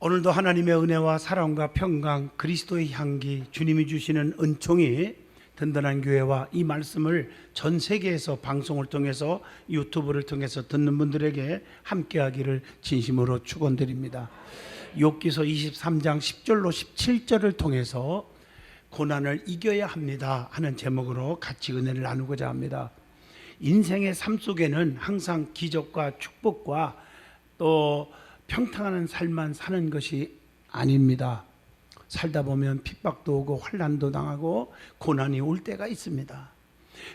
오늘도 하나님의 은혜와 사랑과 평강, 그리스도의 향기, 주님이 주시는 은총이 든든한 교회와 이 말씀을 전 세계에서 방송을 통해서 유튜브를 통해서 듣는 분들에게 함께하기를 진심으로 축원드립니다. 욥기서 23장 10절로 17절을 통해서 고난을 이겨야 합니다 하는 제목으로 같이 은혜를 나누고자 합니다. 인생의 삶 속에는 항상 기적과 축복과 또 평탄한 삶만 사는 것이 아닙니다. 살다 보면 핍박도 오고 환난도 당하고 고난이 올 때가 있습니다.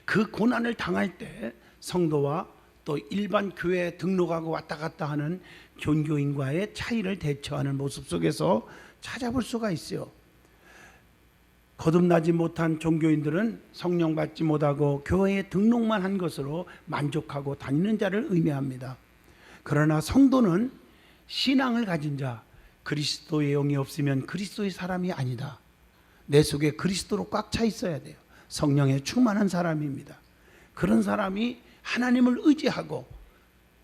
그 고난을 당할 때 성도와 또 일반 교회에 등록하고 왔다 갔다 하는 종교인과의 차이를 대처하는 모습 속에서 찾아볼 수가 있어요. 거듭나지 못한 종교인들은 성령 받지 못하고 교회에 등록만 한 것으로 만족하고 다니는 자를 의미합니다. 그러나 성도는 신앙을 가진 자, 그리스도의 영이 없으면 그리스도의 사람이 아니다. 내 속에 그리스도로 꽉 차 있어야 돼요. 성령에 충만한 사람입니다. 그런 사람이 하나님을 의지하고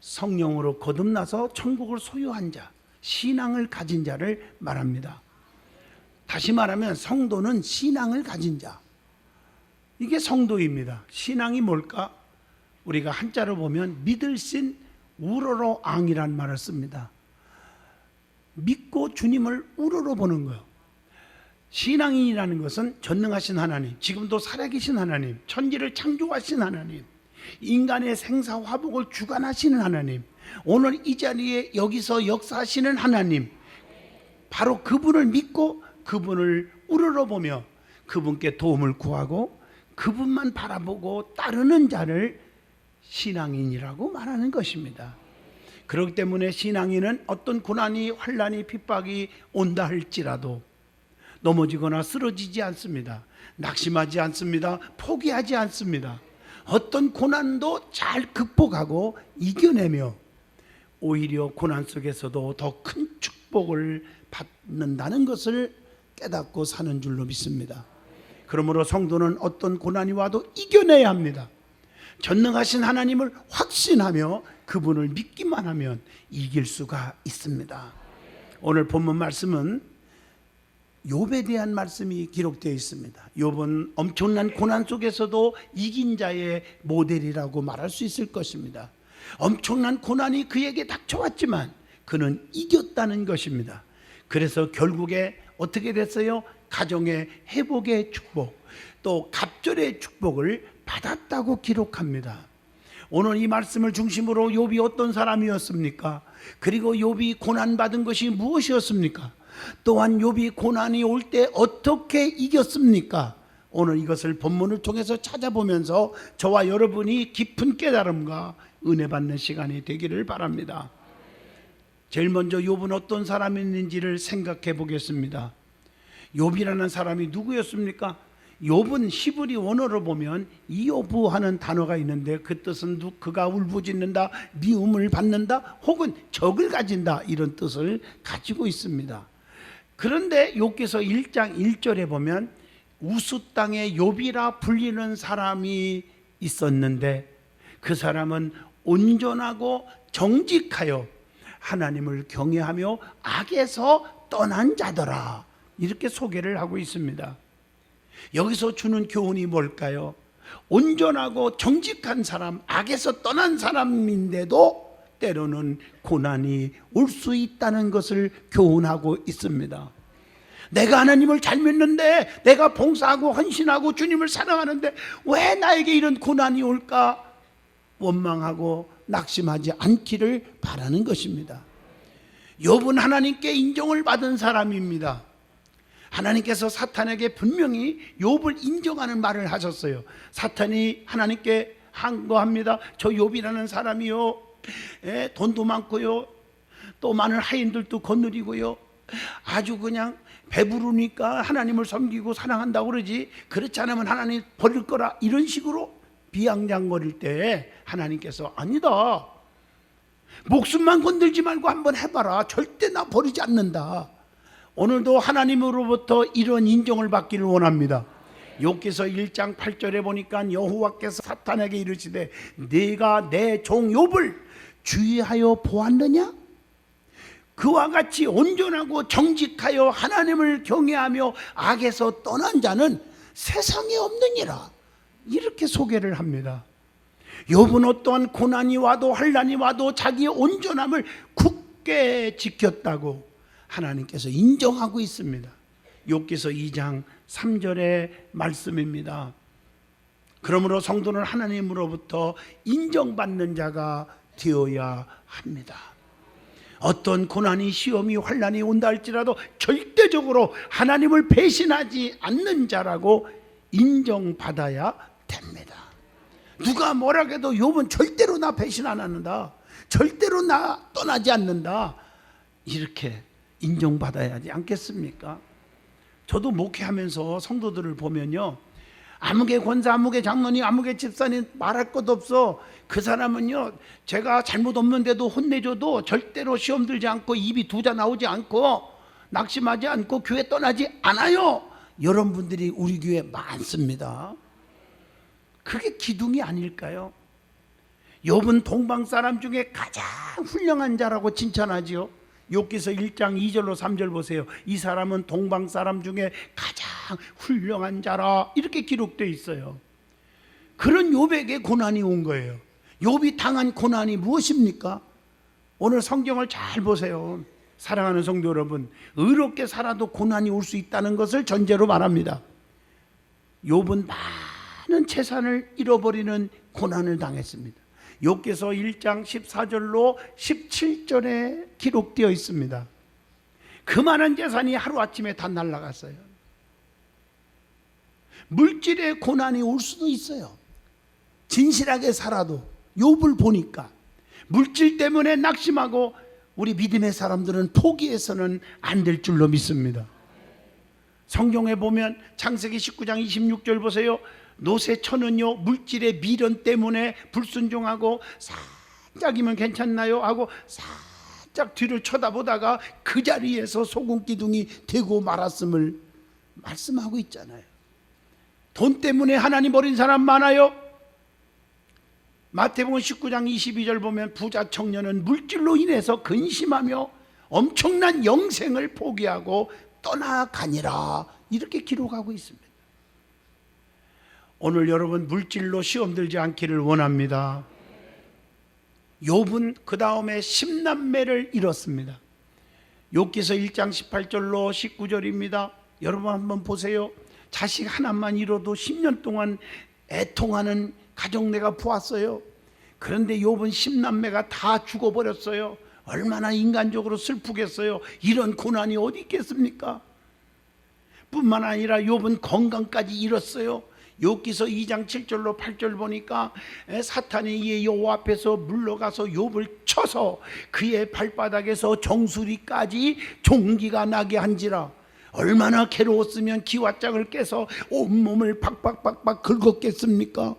성령으로 거듭나서 천국을 소유한 자, 신앙을 가진 자를 말합니다. 다시 말하면 성도는 신앙을 가진 자, 이게 성도입니다. 신앙이 뭘까? 우리가 한자로 보면 믿을 신 우러러 앙이란 말을 씁니다. 믿고 주님을 우러러 보는 거예요. 신앙인이라는 것은 전능하신 하나님, 지금도 살아계신 하나님, 천지를 창조하신 하나님, 인간의 생사화복을 주관하시는 하나님, 오늘 이 자리에 여기서 역사하시는 하나님, 바로 그분을 믿고 그분을 우러러보며 그분께 도움을 구하고 그분만 바라보고 따르는 자를 신앙인이라고 말하는 것입니다. 그렇기 때문에 신앙인은 어떤 고난이, 환난이, 핍박이 온다 할지라도 넘어지거나 쓰러지지 않습니다. 낙심하지 않습니다. 포기하지 않습니다. 어떤 고난도 잘 극복하고 이겨내며 오히려 고난 속에서도 더 큰 축복을 받는다는 것을 깨닫고 사는 줄로 믿습니다. 그러므로 성도는 어떤 고난이 와도 이겨내야 합니다. 전능하신 하나님을 확신하며 그분을 믿기만 하면 이길 수가 있습니다. 오늘 본문 말씀은 욥에 대한 말씀이 기록되어 있습니다. 욥은 엄청난 고난 속에서도 이긴 자의 모델이라고 말할 수 있을 것입니다. 엄청난 고난이 그에게 닥쳐왔지만 그는 이겼다는 것입니다. 그래서 결국에 어떻게 됐어요? 가정의 회복의 축복, 또 갑절의 축복을 받았다고 기록합니다. 오늘 이 말씀을 중심으로 욥이 어떤 사람이었습니까? 그리고 욥이 고난받은 것이 무엇이었습니까? 또한 욥이 고난이 올 때 어떻게 이겼습니까? 오늘 이것을 본문을 통해서 찾아보면서 저와 여러분이 깊은 깨달음과 은혜 받는 시간이 되기를 바랍니다. 제일 먼저 욥은 어떤 사람이었는지를 생각해 보겠습니다. 욥이라는 사람이 누구였습니까? 욥은 히브리 원어로 보면 이오브 하는 단어가 있는데 그 뜻은 그가 울부짖는다, 미움을 받는다, 혹은 적을 가진다, 이런 뜻을 가지고 있습니다. 그런데 욥기서 1장 1절에 보면 우스 땅의 욥이라 불리는 사람이 있었는데 그 사람은 온전하고 정직하여 하나님을 경외하며 악에서 떠난 자더라, 이렇게 소개를 하고 있습니다. 여기서 주는 교훈이 뭘까요? 온전하고 정직한 사람, 악에서 떠난 사람인데도 때로는 고난이 올 수 있다는 것을 교훈하고 있습니다. 내가 하나님을 잘 믿는데, 내가 봉사하고 헌신하고 주님을 사랑하는데 왜 나에게 이런 고난이 올까? 원망하고 낙심하지 않기를 바라는 것입니다. 욥은 하나님께 인정을 받은 사람입니다. 하나님께서 사탄에게 분명히 욥을 인정하는 말을 하셨어요. 사탄이 하나님께 항거합니다. 저 욥이라는 사람이요, 돈도 많고요, 또 많은 하인들도 거느리고요, 아주 그냥 배부르니까 하나님을 섬기고 사랑한다고 그러지, 그렇지 않으면 하나님 버릴 거라, 이런 식으로 비앙장거릴 때 하나님께서 아니다, 목숨만 건들지 말고 한번 해봐라, 절대 나 버리지 않는다. 오늘도 하나님으로부터 이런 인정을 받기를 원합니다. 욥기서 1장 8절에 보니까 여호와께서 사탄에게 이르시되 네가 내 종 욥을 주의하여 보았느냐? 그와 같이 온전하고 정직하여 하나님을 경외하며 악에서 떠난 자는 세상에 없느니라. 이렇게 소개를 합니다. 욥은 어떠한 고난이 와도 환난이 와도 자기의 온전함을 굳게 지켰다고 하나님께서 인정하고 있습니다. 욥기서 2장 3절의 말씀입니다. 그러므로 성도는 하나님으로부터 인정받는 자가 되어야 합니다. 어떤 고난이 시험이 환난이 온다 할지라도 절대적으로 하나님을 배신하지 않는 자라고 인정받아야 됩니다. 누가 뭐라 해도 욥은 절대로 나 배신 안 한다, 절대로 나 떠나지 않는다, 이렇게 인정받아야 하지 않겠습니까? 저도 목회하면서 성도들을 보면요, 아무개 권사, 아무개 장로님, 아무개 집사님 말할 것 없어. 그 사람은요, 제가 잘못 없는데도 혼내줘도 절대로 시험 들지 않고 입이 두자 나오지 않고 낙심하지 않고 교회 떠나지 않아요. 이런 분들이 우리 교회에 많습니다. 그게 기둥이 아닐까요? 욥은 동방 사람 중에 가장 훌륭한 자라고 칭찬하지요. 욥기서 1장 2절로 3절 보세요. 이 사람은 동방 사람 중에 가장 훌륭한 자라, 이렇게 기록되어 있어요. 그런 욥에게 고난이 온 거예요. 욥이 당한 고난이 무엇입니까? 오늘 성경을 잘 보세요. 사랑하는 성도 여러분, 의롭게 살아도 고난이 올 수 있다는 것을 전제로 말합니다. 욥은 많은 재산을 잃어버리는 고난을 당했습니다. 욥기서 1장 14절로 17절에 기록되어 있습니다. 그 많은 재산이 하루아침에 다 날아갔어요. 물질의 고난이 올 수도 있어요. 진실하게 살아도 욥을 보니까 물질 때문에 낙심하고 우리 믿음의 사람들은 포기해서는 안 될 줄로 믿습니다. 성경에 보면 창세기 19장 26절 보세요. 노새처는요, 물질의 미련 때문에 불순종하고 살짝이면 괜찮나요? 하고 살짝 뒤를 쳐다보다가 그 자리에서 소금 기둥이 되고 말았음을 말씀하고 있잖아요. 돈 때문에 하나님 버린 사람 많아요. 마태복음 19장 22절 보면 부자 청년은 물질로 인해서 근심하며 엄청난 영생을 포기하고 떠나가니라, 이렇게 기록하고 있습니다. 오늘 여러분 물질로 시험 들지 않기를 원합니다. 욥은 그 다음에 10남매를 잃었습니다. 욥기서 1장 18절로 19절입니다. 여러분 한번 보세요. 자식 하나만 잃어도 10년 동안 애통하는 가정 내가 보았어요. 그런데 욥은 10남매가 다 죽어버렸어요. 얼마나 인간적으로 슬프겠어요. 이런 고난이 어디 있겠습니까? 뿐만 아니라 욥은 건강까지 잃었어요. 욥기서 2장 7절로 8절 보니까 사탄이 이에 여호와 앞에서 물러가서 욥을 쳐서 그의 발바닥에서 정수리까지 종기가 나게 한지라. 얼마나 괴로웠으면 기와장을 깨서 온몸을 박박박박 긁었겠습니까?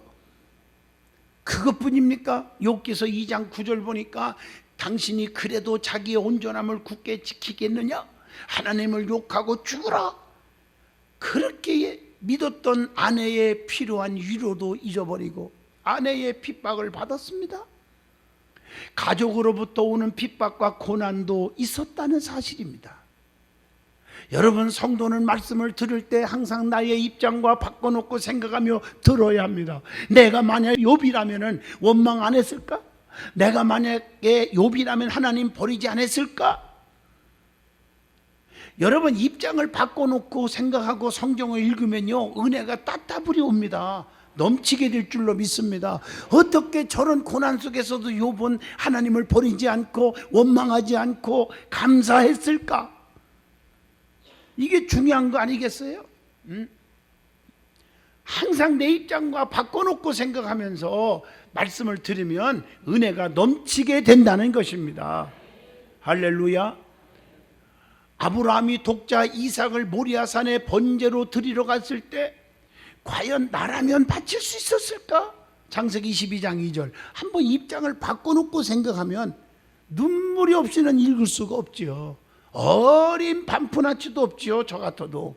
그것뿐입니까? 욥기서 2장 9절 보니까 당신이 그래도 자기의 온전함을 굳게 지키겠느냐? 하나님을 욕하고 죽으라. 그렇게 믿었던 아내의 필요한 위로도 잊어버리고 아내의 핍박을 받았습니다. 가족으로부터 오는 핍박과 고난도 있었다는 사실입니다. 여러분, 성도는 말씀을 들을 때 항상 나의 입장과 바꿔놓고 생각하며 들어야 합니다. 내가 만약 욥이라면 원망 안 했을까? 내가 만약에 욥이라면 하나님 버리지 않았을까? 여러분, 입장을 바꿔놓고 생각하고 성경을 읽으면요, 은혜가 따따블이 옵니다. 넘치게 될 줄로 믿습니다. 어떻게 저런 고난 속에서도 욥은 하나님을 버리지 않고 원망하지 않고 감사했을까? 이게 중요한 거 아니겠어요? 항상 내 입장과 바꿔놓고 생각하면서 말씀을 들으면 은혜가 넘치게 된다는 것입니다. 할렐루야. 아브라함이 독자 이삭을 모리아산에 번제로 드리러 갔을 때 과연 나라면 바칠 수 있었을까? 창세기 22장 2절. 한번 입장을 바꿔놓고 생각하면 눈물이 없이는 읽을 수가 없지요. 어린 반푼아치도 없지요. 저 같아도.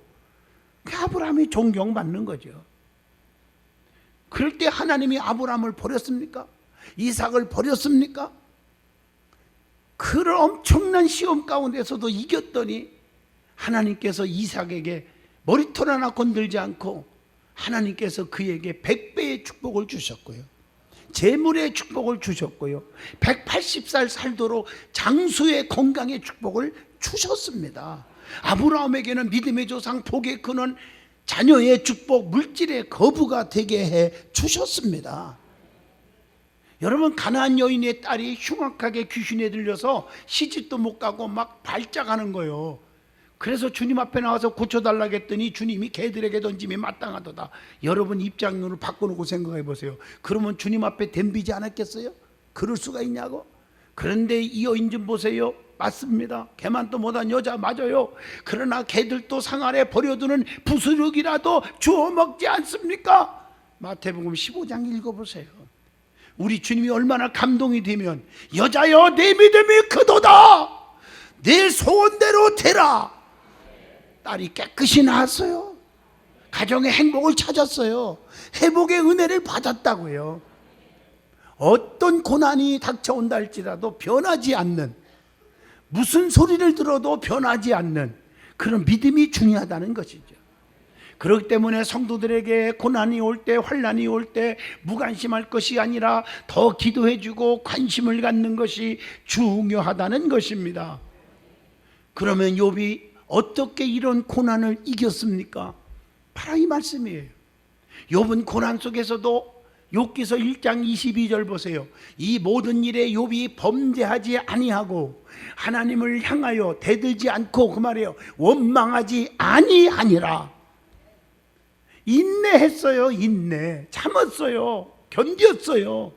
그 아브라함이 존경받는 거죠. 그럴 때 하나님이 아브라함을 버렸습니까? 이삭을 버렸습니까? 그런 엄청난 시험 가운데서도 이겼더니 하나님께서 이삭에게 머리털 하나 건들지 않고 하나님께서 그에게 100배의 축복을 주셨고요, 재물의 축복을 주셨고요, 180살 살도록 장수의 건강의 축복을 주셨습니다. 아브라함에게는 믿음의 조상, 복의 근원, 자녀의 축복, 물질의 거부가 되게 해 주셨습니다. 여러분, 가나안 여인의 딸이 흉악하게 귀신에 들려서 시집도 못 가고 막 발작하는 거예요. 그래서 주님 앞에 나와서 고쳐달라고 했더니 주님이 개들에게 던짐이 마땅하도다. 여러분 입장론을 바꿔놓고 생각해 보세요. 그러면 주님 앞에 덤비지 않았겠어요? 그럴 수가 있냐고? 그런데 이 여인 좀 보세요. 맞습니다. 개만도 못한 여자 맞아요. 그러나 개들도 상 아래 버려두는 부스러기라도 주워 먹지 않습니까? 마태복음 15장 읽어보세요. 우리 주님이 얼마나 감동이 되면 여자여 내 믿음이 크도다, 내 소원대로 되라. 딸이 깨끗이 나았어요. 가정의 행복을 찾았어요. 회복의 은혜를 받았다고요. 어떤 고난이 닥쳐온다 할지라도 변하지 않는, 무슨 소리를 들어도 변하지 않는 그런 믿음이 중요하다는 것이죠. 그렇기 때문에 성도들에게 고난이 올 때, 환난이 올 때 무관심할 것이 아니라 더 기도해주고 관심을 갖는 것이 중요하다는 것입니다. 그러면 욥이 어떻게 이런 고난을 이겼습니까? 바로 이 말씀이에요. 욥은 고난 속에서도 욥기서 1장 22절 보세요. 이 모든 일에 욥이 범죄하지 아니하고 하나님을 향하여 대들지 않고, 그 말이에요, 원망하지 아니하니라. 인내했어요. 인내 참았어요. 견뎠어요.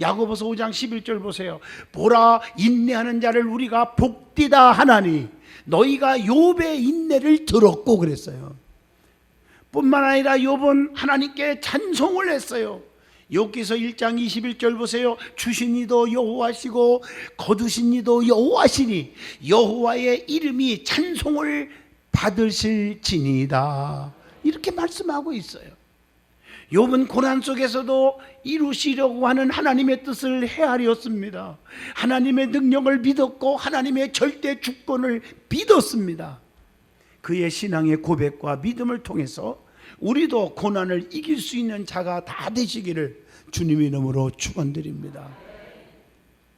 야고보서 5장 11절 보세요. 보라, 인내하는 자를 우리가 복되다 하나니 너희가 욥의 인내를 들었고 그랬어요. 뿐만 아니라 욥은 하나님께 찬송을 했어요. 욥기서 1장 21절 보세요. 주신 이도 여호와시고 거두신 이도 여호와시니 여호와의 이름이 찬송을 받으실지니이다. 이렇게 말씀하고 있어요. 욥은 고난 속에서도 이루시려고 하는 하나님의 뜻을 헤아렸습니다. 하나님의 능력을 믿었고 하나님의 절대 주권을 믿었습니다. 그의 신앙의 고백과 믿음을 통해서 우리도 고난을 이길 수 있는 자가 다 되시기를 주님의 이름으로 축원드립니다.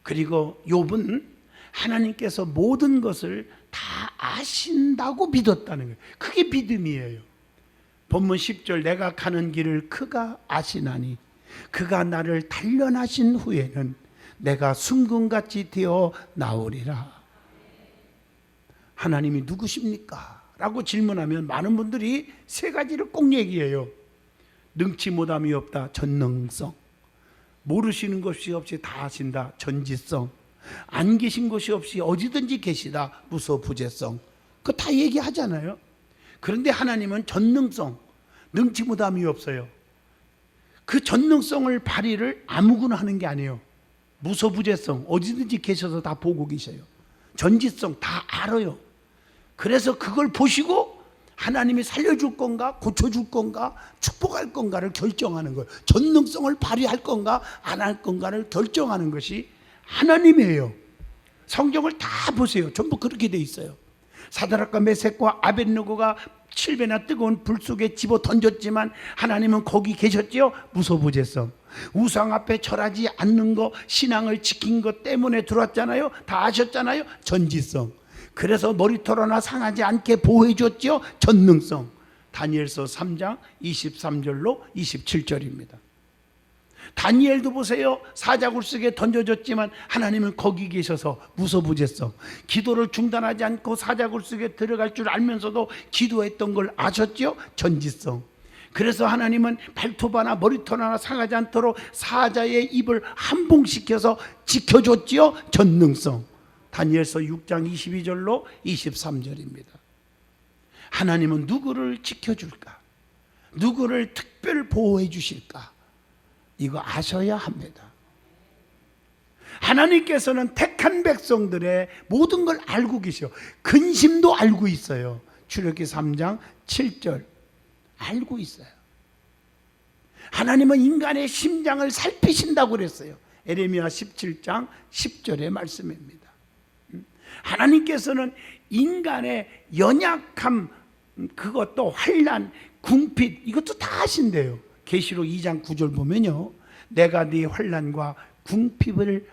그리고 욥은 하나님께서 모든 것을 다 아신다고 믿었다는 거예요. 그게 믿음이에요. 본문 10절, 내가 가는 길을 그가 아시나니 그가 나를 단련하신 후에는 내가 순금같이 되어 나오리라. 하나님이 누구십니까? 라고 질문하면 많은 분들이 세 가지를 꼭 얘기해요. 능치 못함이 없다, 전능성. 모르시는 것이 없이 다 아신다, 전지성. 안 계신 것이 없이 어디든지 계시다, 무소부재성. 그거 다 얘기하잖아요. 그런데 하나님은 전능성, 능치 못함이 없어요. 그 전능성을 발휘를 아무거나 하는 게 아니에요. 무소부재성, 어디든지 계셔서 다 보고 계셔요. 전지성, 다 알아요. 그래서 그걸 보시고 하나님이 살려줄 건가, 고쳐줄 건가, 축복할 건가를 결정하는 거예요. 전능성을 발휘할 건가, 안 할 건가를 결정하는 것이 하나님이에요. 성경을 다 보세요. 전부 그렇게 돼 있어요. 사드락과 메섹과 아벳느고가 7배나 뜨거운 불 속에 집어 던졌지만 하나님은 거기 계셨죠. 무소부재성. 우상 앞에 절하지 않는 거, 신앙을 지킨 것 때문에 들어왔잖아요. 다 아셨잖아요. 전지성. 그래서 머리털 하나 상하지 않게 보호해 줬죠. 전능성. 다니엘서 3장 23절로 27절입니다. 다니엘도 보세요. 사자굴 속에 던져졌지만 하나님은 거기 계셔서 무소부재성. 기도를 중단하지 않고 사자굴 속에 들어갈 줄 알면서도 기도했던 걸 아셨죠? 전지성. 그래서 하나님은 발톱 하나 머리털 하나 상하지 않도록 사자의 입을 한봉시켜서 지켜줬지요. 전능성. 다니엘서 6장 22절로 23절입니다. 하나님은 누구를 지켜줄까? 누구를 특별 보호해 주실까? 이거 아셔야 합니다. 하나님께서는 택한 백성들의 모든 걸 알고 계셔. 근심도 알고 있어요. 출애굽기 3장 7절 알고 있어요. 하나님은 인간의 심장을 살피신다고 그랬어요. 에레미야 17장 10절의 말씀입니다. 하나님께서는 인간의 연약함, 그것도 환난, 궁핍, 이것도 다 아신대요. 계시록 2장 9절 보면요, 내가 네 환난과 궁핍을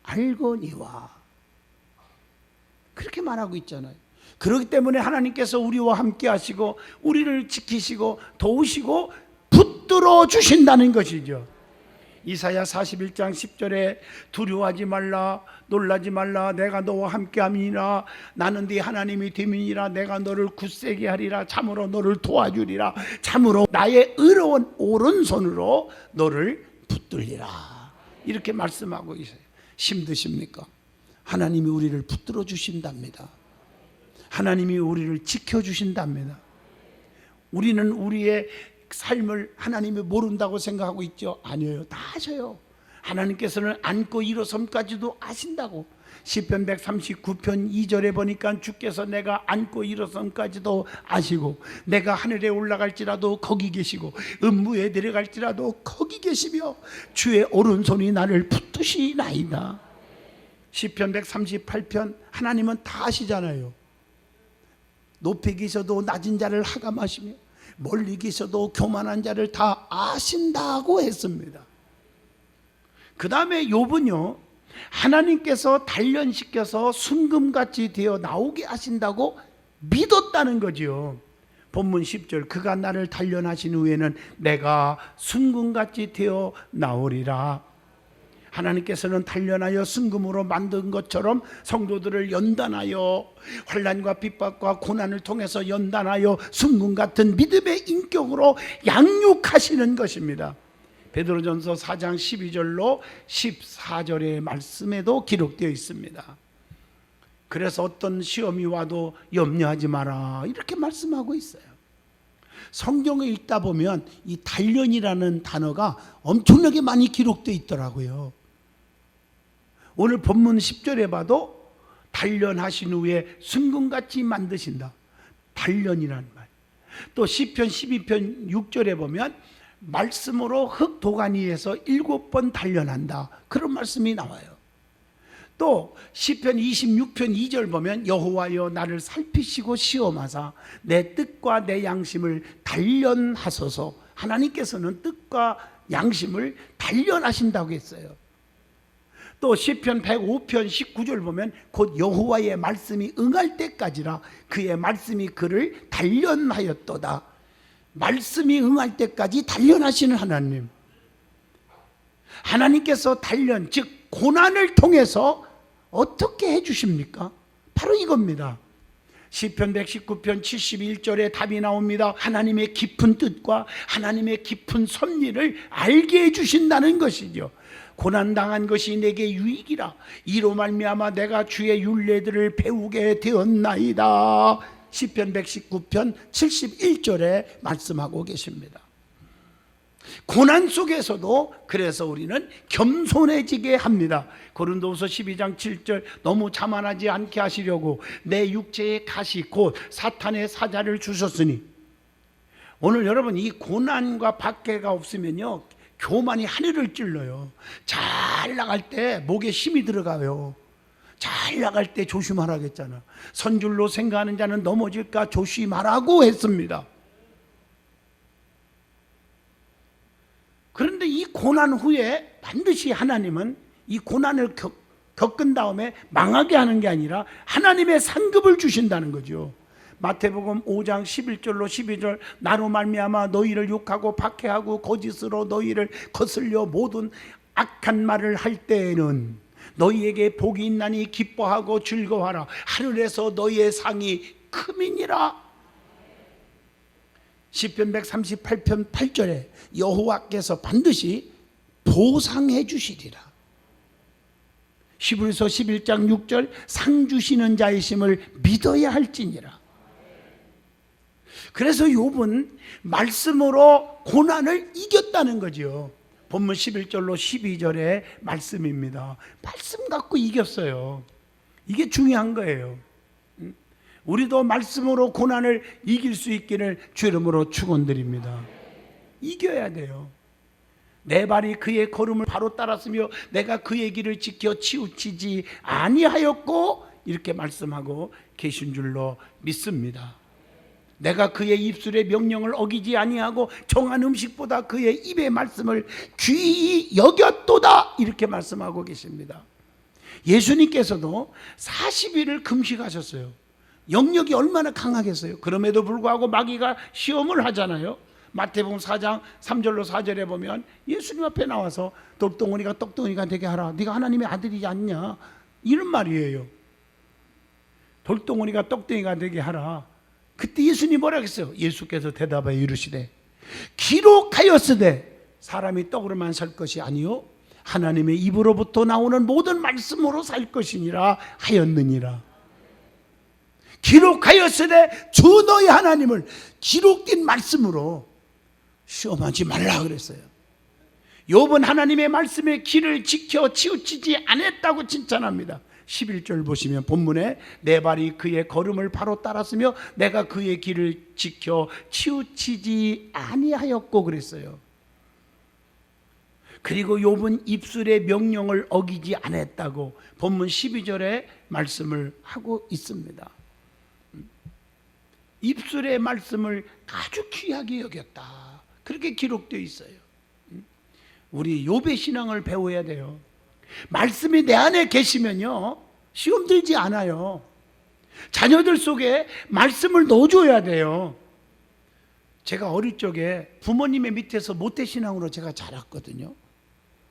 알거니와, 그렇게 말하고 있잖아요. 그렇기 때문에 하나님께서 우리와 함께 하시고 우리를 지키시고 도우시고 붙들어 주신다는 것이죠. 이사야 41장 10절에 두려워하지 말라, 놀라지 말라, 내가 너와 함께함이니라. 나는 네 하나님이 됨이니라. 내가 너를 굳세게 하리라. 참으로 너를 도와주리라. 참으로 나의 의로운 오른손으로 너를 붙들리라. 이렇게 말씀하고 있어요. 힘드십니까? 하나님이 우리를 붙들어 주신답니다. 하나님이 우리를 지켜주신답니다. 우리는 우리의 삶을 하나님이 모른다고 생각하고 있죠. 아니에요. 다 아셔요. 하나님께서는 안고 일어섬까지도 아신다고. 시편 139편 2절에 보니까 주께서 내가 안고 일어섬까지도 아시고, 내가 하늘에 올라갈지라도 거기 계시고 음부에 내려갈지라도 거기 계시며 주의 오른손이 나를 붙드시나이다. 시편 138편 하나님은 다 아시잖아요. 높이 계셔도 낮은 자를 하감하시며 멀리 계셔도 교만한 자를 다 아신다고 했습니다. 그 다음에 욥은요, 하나님께서 단련시켜서 순금같이 되어 나오게 하신다고 믿었다는 거지요. 본문 10절, 그가 나를 단련하신 후에는 내가 순금같이 되어 나오리라. 하나님께서는 단련하여 순금으로 만든 것처럼 성도들을 연단하여 환난과 핍박과 고난을 통해서 연단하여 순금 같은 믿음의 인격으로 양육하시는 것입니다. 베드로전서 4장 12절로 14절의 말씀에도 기록되어 있습니다. 그래서 어떤 시험이 와도 염려하지 마라, 이렇게 말씀하고 있어요. 성경을 읽다 보면 이 단련이라는 단어가 엄청나게 많이 기록되어 있더라고요. 오늘 본문 10절에 봐도 단련하신 후에 순금같이 만드신다. 단련이라는 말. 또 시편 12편 6절에 보면 말씀으로 흙 도가니에서 7번 단련한다, 그런 말씀이 나와요. 또 시편 26편 2절 보면 여호와여 나를 살피시고 시험하사 내 뜻과 내 양심을 단련하소서. 하나님께서는 뜻과 양심을 단련하신다고 했어요. 또 시편 105편 19절 보면 곧 여호와의 말씀이 응할 때까지라 그의 말씀이 그를 단련하였도다. 말씀이 응할 때까지 단련하시는 하나님. 하나님께서 단련, 즉 고난을 통해서 어떻게 해주십니까? 바로 이겁니다. 시편 119편 71절에 답이 나옵니다. 하나님의 깊은 뜻과 하나님의 깊은 섭리를 알게 해주신다는 것이죠. 고난당한 것이 내게 유익이라 이로 말미암아 내가 주의 율례들을 배우게 되었나이다. 시편 119편 71절에 말씀하고 계십니다. 고난 속에서도 그래서 우리는 겸손해지게 합니다. 고린도후서 12장 7절, 너무 자만하지 않게 하시려고 내 육체의 가시 곧 사탄의 사자를 주셨으니. 오늘 여러분, 이 고난과 박해가 없으면요 교만이 하늘을 찔러요. 잘 나갈 때 목에 힘이 들어가요. 잘 나갈 때 조심하라겠잖아. 선줄로 생각하는 자는 넘어질까 조심하라고 했습니다. 그런데 이 고난 후에 반드시 하나님은 이 고난을 겪은 다음에 망하게 하는 게 아니라 하나님의 상급을 주신다는 거죠. 마태복음 5장 11절로 12절, 나로 말미암아 너희를 욕하고 박해하고 거짓으로 너희를 거슬려 모든 악한 말을 할 때에는 너희에게 복이 있나니 기뻐하고 즐거워하라. 하늘에서 너희의 상이 크미니라. 시편 138편 8절에 여호와께서 반드시 보상해 주시리라. 히브리서 11장 6절, 상 주시는 자이심을 믿어야 할지니라. 그래서 욥은 말씀으로 고난을 이겼다는 거죠. 본문 11절로 12절의 말씀입니다. 말씀 갖고 이겼어요. 이게 중요한 거예요. 우리도 말씀으로 고난을 이길 수 있기를 주 이름으로 축원드립니다. 이겨야 돼요. 내 발이 그의 걸음을 바로 따랐으며 내가 그의 길을 지켜 치우치지 아니하였고 이렇게 말씀하고 계신 줄로 믿습니다. 내가 그의 입술의 명령을 어기지 아니하고 정한 음식보다 그의 입의 말씀을 귀히 여겼도다, 이렇게 말씀하고 계십니다. 예수님께서도 40일을 금식하셨어요. 영역이 얼마나 강하겠어요. 그럼에도 불구하고 마귀가 시험을 하잖아요. 마태복음 4장 3절로 4절에 보면 예수님 앞에 나와서 돌덩어리가 떡덩어리가 되게 하라, 네가 하나님의 아들이지 않냐, 이런 말이에요. 돌덩어리가 떡덩이가 되게 하라. 그때 예수님이 뭐라 했어요? 예수께서 대답하여 이르시되 기록하였으되 사람이 떡으로만 살 것이 아니요 하나님의 입으로부터 나오는 모든 말씀으로 살 것이니라 하였느니라. 기록하였으되 주 너희 하나님을 기록된 말씀으로 시험하지 말라 그랬어요. 욥은 하나님의 말씀의 길을 지켜 치우치지 않았다고 칭찬합니다. 11절 보시면 본문에 내 발이 그의 걸음을 바로 따랐으며 내가 그의 길을 지켜 치우치지 아니하였고 그랬어요. 그리고 욥은 입술의 명령을 어기지 않았다고 본문 12절에 말씀을 하고 있습니다. 입술의 말씀을 아주 귀하게 여겼다, 그렇게 기록되어 있어요. 우리 욥의 신앙을 배워야 돼요. 말씀이 내 안에 계시면요 시험 들지 않아요. 자녀들 속에 말씀을 넣어줘야 돼요. 제가 어릴 적에 부모님의 밑에서 모태신앙으로 제가 자랐거든요.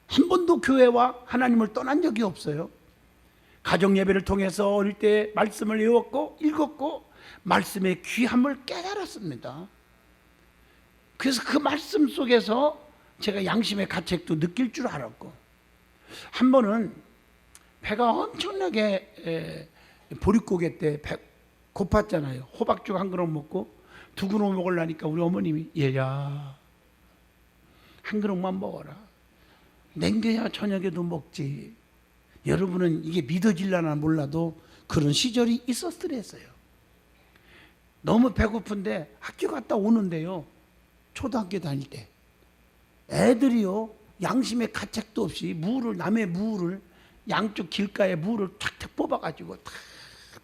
한 번도 교회와 하나님을 떠난 적이 없어요. 가정예배를 통해서 어릴 때 말씀을 외웠고 읽었고 말씀의 귀함을 깨달았습니다. 그래서 그 말씀 속에서 제가 양심의 가책도 느낄 줄 알았고, 한 번은 배가 엄청나게 보릿고개 때 배 고팠잖아요. 호박죽 한 그릇 먹고 두 그릇 먹으려니까 우리 어머님이 얘야 한 그릇만 먹어라, 냉겨야 저녁에도 먹지. 여러분은 이게 믿어질려나 몰라도 그런 시절이 있었더랬어요. 너무 배고픈데 학교 갔다 오는데요, 초등학교 다닐 때 애들이요 양심의 가책도 없이 무를, 남의 무를 양쪽 길가에 무를 탁탁 뽑아가지고 탁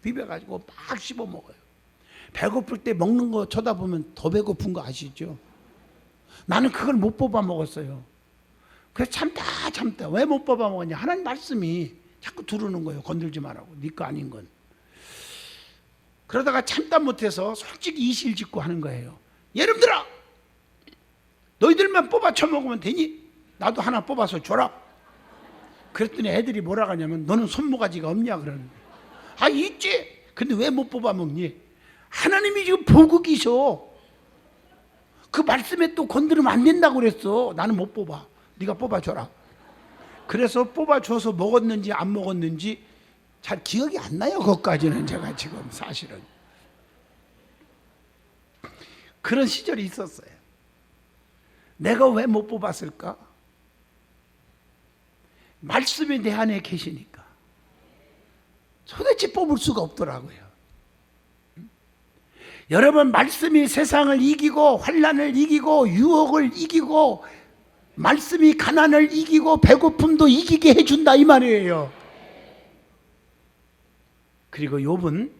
비벼가지고 막 씹어 먹어요. 배고플 때 먹는 거 쳐다보면 더 배고픈 거 아시죠? 나는 그걸 못 뽑아 먹었어요. 그래서 참다 왜 못 뽑아 먹었냐, 하나님 말씀이 자꾸 두르는 거예요. 건들지 말라고, 네 거 아닌 건. 그러다가 참다 못해서 솔직히 이실 짓고 하는 거예요. 여러분들아, 너희들만 뽑아 쳐먹으면 되니? 나도 하나 뽑아서 줘라. 그랬더니 애들이 뭐라 하냐면 너는 손모가지가 없냐 그러는 거예요. 아 있지. 근데 왜 못 뽑아 먹니? 하나님이 지금 보고 계셔. 그 말씀에 또 건드리면 안 된다고 그랬어. 나는 못 뽑아. 네가 뽑아줘라. 그래서 뽑아줘서 먹었는지 안 먹었는지 잘 기억이 안 나요. 그것까지는 제가 지금 사실은. 그런 시절이 있었어요. 내가 왜 못 뽑았을까? 말씀이 내 안에 계시니까 도대체 뽑을 수가 없더라고요. 여러분, 말씀이 세상을 이기고 환난을 이기고 유혹을 이기고 말씀이 가난을 이기고 배고픔도 이기게 해준다 이 말이에요. 그리고 욥은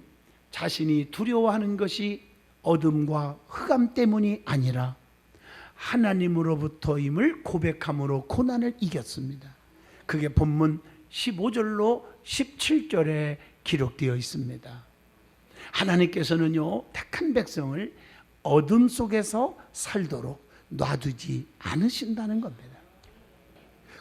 자신이 두려워하는 것이 어둠과 흑암 때문이 아니라 하나님으로부터임을 고백함으로 고난을 이겼습니다. 그게 본문 15절로 17절에 기록되어 있습니다. 하나님께서는요 택한 백성을 어둠 속에서 살도록 놔두지 않으신다는 겁니다.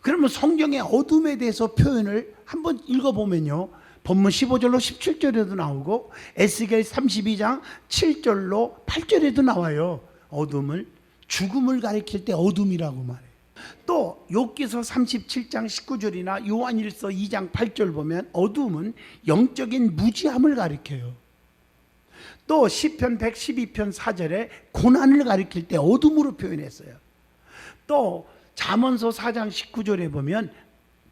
그러면 성경의 어둠에 대해서 표현을 한번 읽어보면요, 본문 15절로 17절에도 나오고 에스겔 32장 7절로 8절에도 나와요. 어둠을, 죽음을 가리킬 때 어둠이라고 말해요. 또 욥기서 37장 19절이나 요한일서 2장 8절 보면 어둠은 영적인 무지함을 가리켜요. 또 시편 112편 4절에 고난을 가리킬 때 어둠으로 표현했어요. 또 잠언서 4장 19절에 보면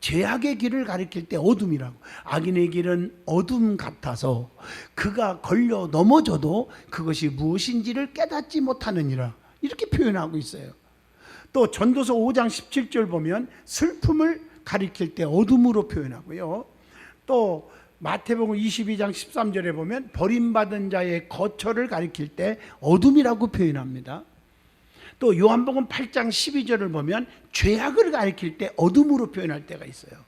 죄악의 길을 가리킬 때 어둠이라고, 악인의 길은 어둠 같아서 그가 걸려 넘어져도 그것이 무엇인지를 깨닫지 못하느니라, 이렇게 표현하고 있어요. 또 전도서 5장 17절 보면 슬픔을 가리킬 때 어둠으로 표현하고요. 또 마태복음 22장 13절에 보면 버림받은 자의 거처를 가리킬 때 어둠이라고 표현합니다. 또 요한복음 8장 12절을 보면 죄악을 가리킬 때 어둠으로 표현할 때가 있어요.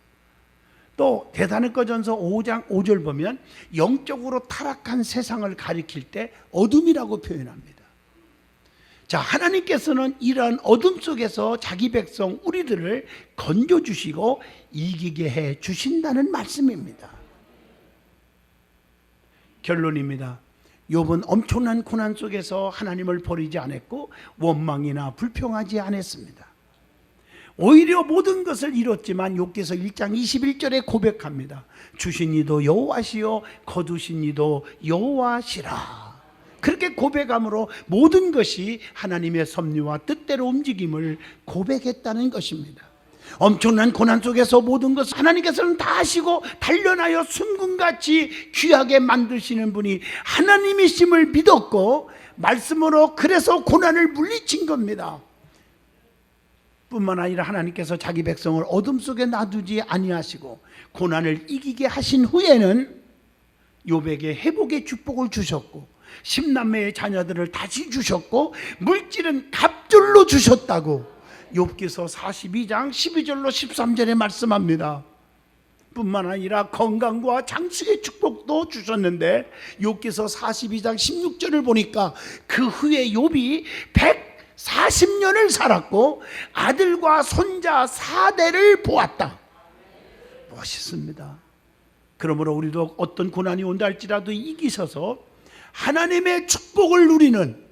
또 데살로니가전서 5장 5절 보면 영적으로 타락한 세상을 가리킬 때 어둠이라고 표현합니다. 자, 하나님께서는 이러한 어둠 속에서 자기 백성 우리들을 건져주시고 이기게 해 주신다는 말씀입니다. 결론입니다. 욥은 엄청난 고난 속에서 하나님을 버리지 않았고 원망이나 불평하지 않았습니다. 오히려 모든 것을 이뤘지만 욥기서 1장 21절에 고백합니다. 주신 이도 여호와시요 거두신 이도 여호와시라. 그렇게 고백함으로 모든 것이 하나님의 섭리와 뜻대로 움직임을 고백했다는 것입니다. 엄청난 고난 속에서 모든 것을 하나님께서는 다 하시고 단련하여 순금같이 귀하게 만드시는 분이 하나님이심을 믿었고 말씀으로 그래서 고난을 물리친 겁니다. 뿐만 아니라 하나님께서 자기 백성을 어둠 속에 놔두지 아니하시고 고난을 이기게 하신 후에는 욥에게 회복의 축복을 주셨고 10남매의 자녀들을 다시 주셨고 물질은 갑절로 주셨다고 욥기서 42장 12절로 13절에 말씀합니다. 뿐만 아니라 건강과 장수의 축복도 주셨는데 욥기서 42장 16절을 보니까 그 후에 욥이 140년을 살았고 아들과 손자 4대를 보았다. 멋있습니다. 그러므로 우리도 어떤 고난이 온다 할지라도 이기셔서 하나님의 축복을 누리는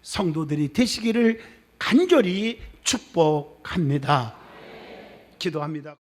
성도들이 되시기를 간절히 축복합니다. 기도합니다.